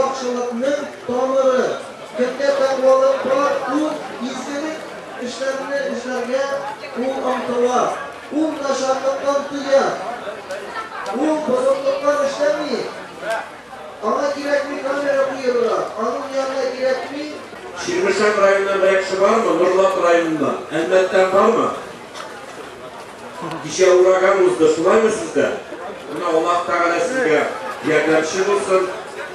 yaxşılıkның tamırı. Kimde takvalık var, ul izgilik işlerini işlerge ul amtılar. Ul naşarlıktan tüyer. Ul bozuklıktan işlemeyin. Ana gerekli kamera buyurlar. Anın yanına gerekli. Şirmişak rayonundan bir kişi var mı? Nurlat rayonundan. Elbet'ten var mı? Kişiye uğraganımızda şulay mı sizde? Buna Allah Teala sizge yardımcı olsun.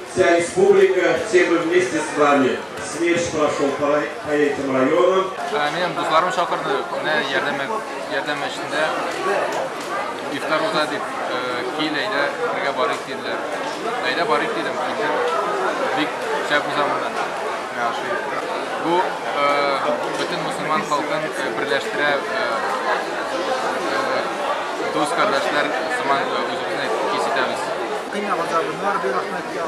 Вся республика, все мы вместе с вами. СМЕРШ прошел по этим районам. Benim dostlarım çakırdı. Ne yardım içinde iftar uzadık. Kileyle birge barik dediler. Neyle barik dedim. Büyük şey bu zamandan. Bu bütün Müslüman halkın birleştire dost kardeşler zaman özümüzden kesitemiz. Kıyma var, bir rahmet ya.